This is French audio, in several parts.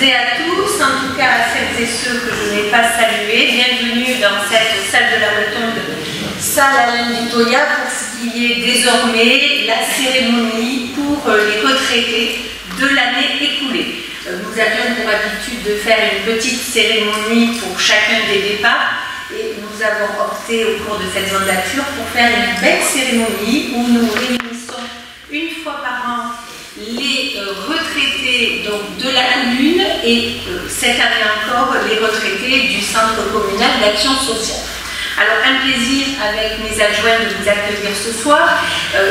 et à tous, en tout cas à celles et ceux que je n'ai pas salués. Bienvenue dans cette salle de la Bretonne, salle Alain Dutoya, pour ce qui est désormais la cérémonie pour les retraités de l'année écoulée. Nous avions pour habitude de faire une petite cérémonie pour chacun des départs et nous avons opté au cours de cette mandature pour faire une belle cérémonie où nous réunissons une fois par an les retraités donc, de la commune et cette année encore les retraités du Centre communal d'action sociale. Alors un plaisir avec mes adjoints de vous accueillir ce soir.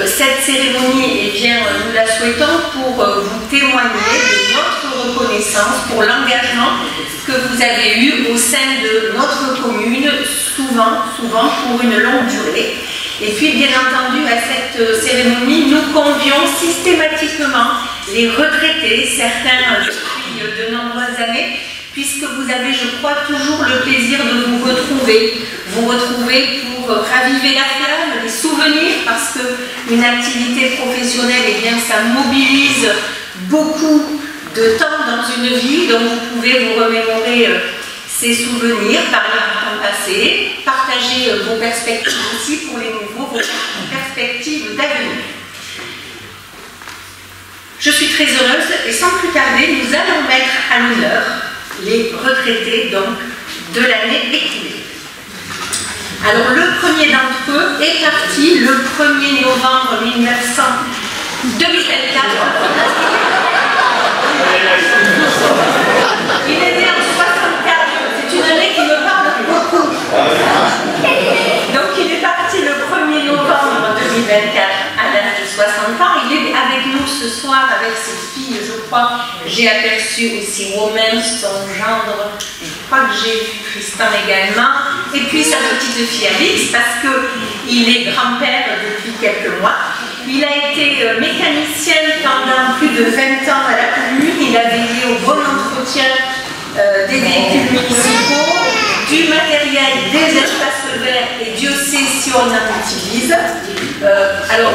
Cette cérémonie, eh bien, nous la souhaitons pour vous témoigner de notre reconnaissance pour l'engagement que vous avez eu au sein de notre commune, souvent pour une longue durée. Et puis, bien entendu, à cette cérémonie, nous convions systématiquement les retraités, certains depuis de nombreuses années, puisque vous avez, je crois, toujours le plaisir de vous retrouver pour raviver la flamme, les souvenirs, parce qu'une activité professionnelle, eh bien, ça mobilise beaucoup de temps dans une vie, donc vous pouvez vous remémorer ces souvenirs, parler du temps passé, partager vos perspectives aussi pour les nouveaux, vos perspectives d'avenir. Je suis très heureuse et sans plus tarder, nous allons mettre à l'honneur les retraités donc de l'année écoulée. Alors le premier d'entre eux est parti le 1er novembre 2024. Il est né en 64, c'est une année qui me parle beaucoup. Donc il est parti le 1er novembre 2024 à l'âge de 60 ans. Il est avec nous ce soir avec ses filles, je crois. J'ai aperçu aussi Romain, son gendre, je crois que j'ai vu Tristan également. Et puis sa petite fille Alix, parce qu'il est grand-père depuis quelques mois. Il a été mécanicien pendant plus de 20 ans à la commune. Il a veillé au bon entretien des véhicules municipaux, du matériel, des espaces verts, et Dieu sait si on en utilise. Alors,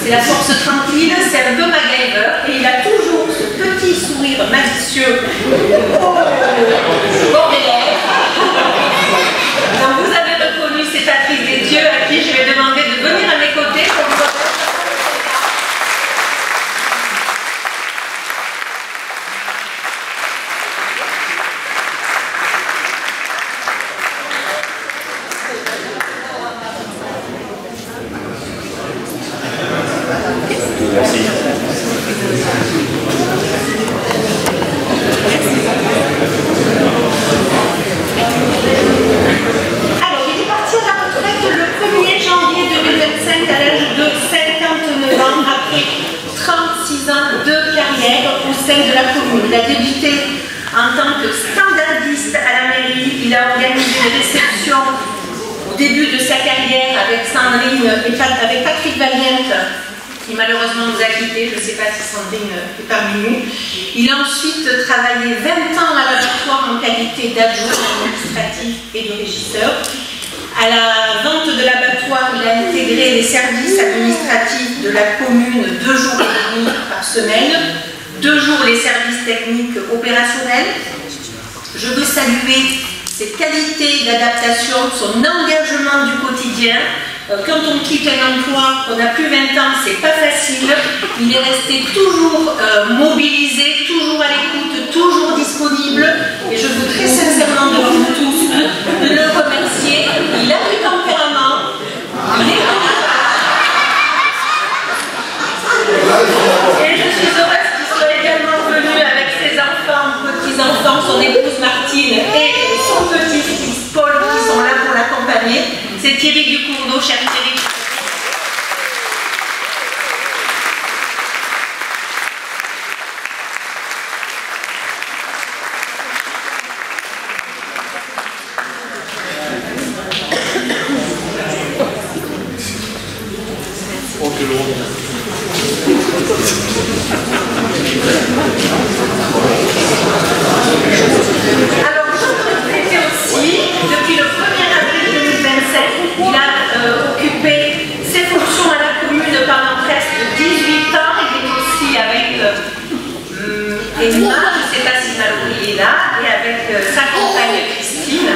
c'est la force tranquille, c'est un peu MacGyver, et il a toujours ce petit sourire malicieux au bord des lèvres. Donc vous avez reconnu cette actrice des dieux à qui je vais demander de venir à mes côtés pour vous remettre. Il a débuté en tant que standardiste à la mairie. Il a organisé des réceptions au début de sa carrière avec Sandrine et avec Patrick Valiente, qui malheureusement nous a quittés. Je ne sais pas si Sandrine est parmi nous. Il a ensuite travaillé 20 ans à l'abattoir en qualité d'adjoint administratif et de régisseur. À la vente de l'abattoir, il a intégré les services administratifs de la commune 2 jours et demi par semaine. 2 jours les services techniques opérationnels. Je veux saluer ses qualités d'adaptation, son engagement du quotidien. Quand on quitte un emploi, on n'a plus 20 ans, c'est pas facile. Il est resté toujours mobilisé, toujours à l'écoute, toujours disponible. Et je veux très sincèrement devant vous tous le remercier. Il a du tempérament. Il est... Et je suis heureuse également venu avec ses enfants, petits-enfants, son épouse Martine et son petit-fils Paul qui sont là pour l'accompagner. C'est Thierry Ducourneau, cher Thierry. Oh, que lourd. Alors, notre retraité aussi, depuis le 1er avril 2027, il a occupé ses fonctions à la commune pendant presque 18 ans. Il est aussi avec Emma, sais pas si Mallory est là, et avec sa compagne Christine.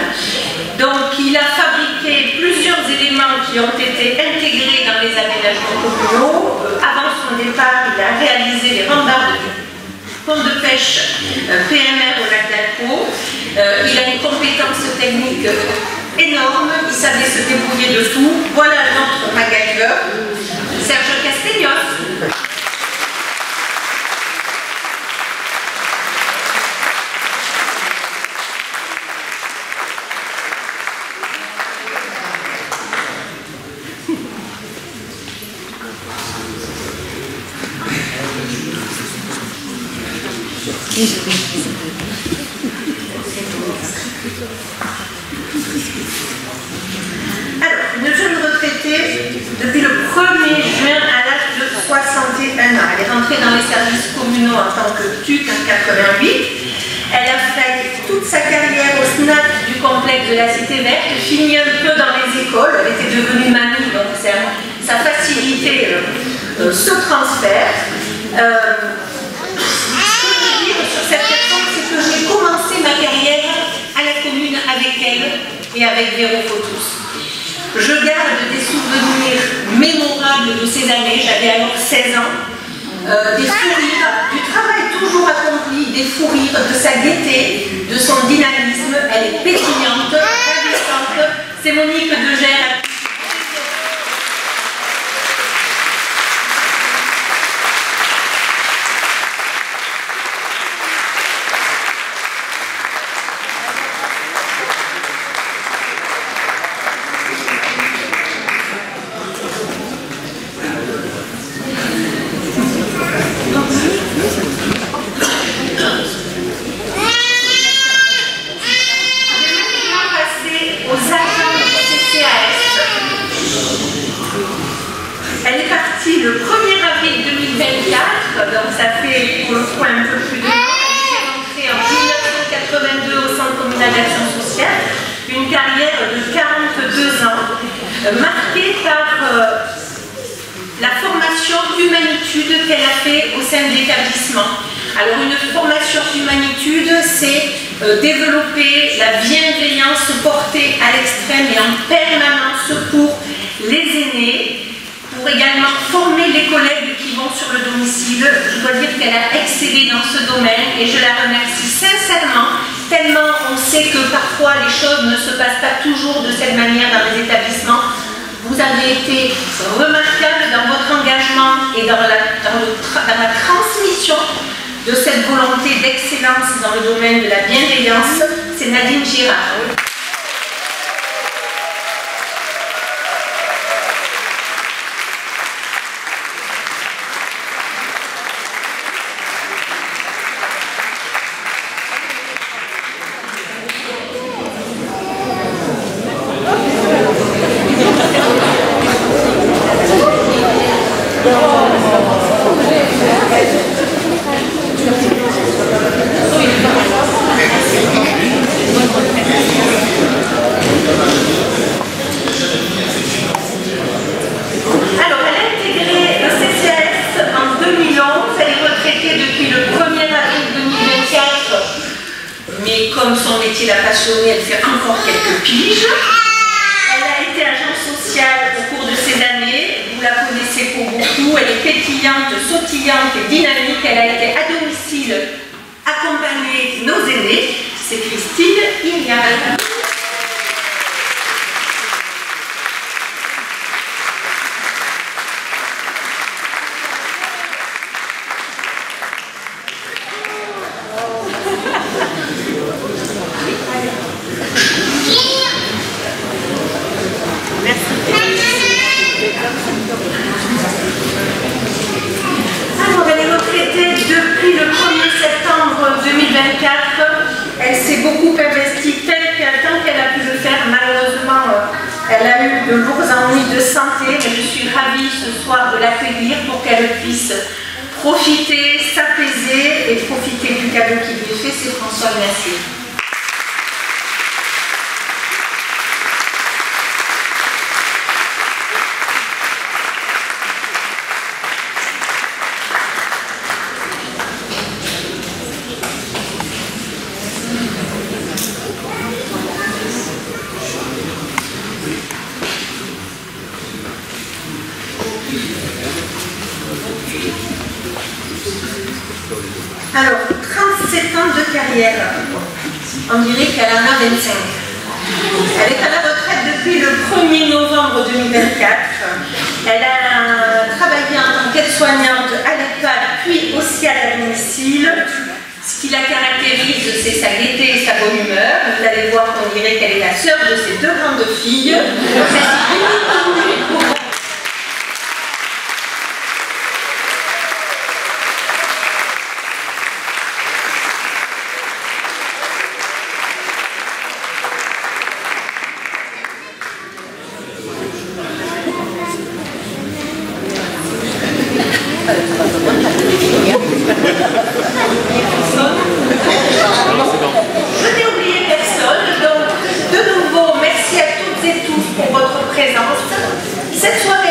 Donc il a fabriqué plusieurs éléments qui ont été intégrés dans les aménagements communaux. Avant son départ, il a réalisé les rambardes du pont de pêche PMR au lac d'Alpo. Il a une compétence technique énorme, il savait se débrouiller de tout. Voilà notre MacGyver, Serge Castellos. Alors, une jeune retraitée depuis le 1er juin à l'âge de 61 ans. Elle est rentrée dans les services communaux en tant que TUC en 88. Elle a fait toute sa carrière au SNAT du complexe de la Cité Verte, fini un peu dans les écoles. Elle était devenue mamie, donc ça facilitait ce transfert. Sur cette personne, c'est que j'ai commencé ma carrière à la commune avec elle et avec Véro Fotus. Je garde des souvenirs mémorables de ces années, j'avais alors 16 ans, des fous rires, du travail toujours accompli, des fous rires, de sa gaieté, de son dynamisme. Elle est pétillante, ravissante. C'est Monique de Gers. Elle est partie le 1er avril 2024, donc ça fait pour le coup un peu plus de temps. Elle est rentrée en 1982 au Centre communal d'action sociale, une carrière de 42 ans, marquée par la formation humanitude qu'elle a fait au sein de l'établissement. Alors une formation humanitude, c'est développer la bienveillance portée à l'extrême et en permanence pour les aînés, pour également former les collègues qui vont sur le domicile. Je dois dire qu'elle a excellé dans ce domaine et je la remercie sincèrement, tellement on sait que parfois les choses ne se passent pas toujours de cette manière dans les établissements. Vous avez été remarquable dans votre engagement et dans la transmission de cette volonté d'excellence dans le domaine de la bienveillance. C'est Nadine Girard. Comme son métier l'a passionnée, elle fait encore quelques piges. Elle a été agent social au cours de ces années. Vous la connaissez pour beaucoup. Elle est pétillante, sautillante et dynamique. Elle a été à domicile accompagner nos aînés. C'est Christine Ilial. Alors, elle est retraitée depuis le 1er septembre 2024. Elle s'est beaucoup investie tant qu'elle a pu le faire. Malheureusement, elle a eu de lourds ennuis de santé, mais je suis ravie ce soir de l'accueillir pour qu'elle puisse profiter, s'apaiser et profiter du cadeau qui lui est fait. C'est François Mercier. Alors, 37 ans de carrière. On dirait qu'elle en a 25. Elle est à la retraite depuis le 1er novembre 2024. Elle a travaillé en tant qu'aide-soignante à l'EHPAD, puis aussi à la domicile. Ce qui la caractérise, c'est sa gaieté et sa bonne humeur. Vous allez voir qu'on dirait qu'elle est la sœur de ses deux grandes filles. Je n'ai oublié personne, donc de nouveau, merci à toutes et tous pour votre présence. Cette soirée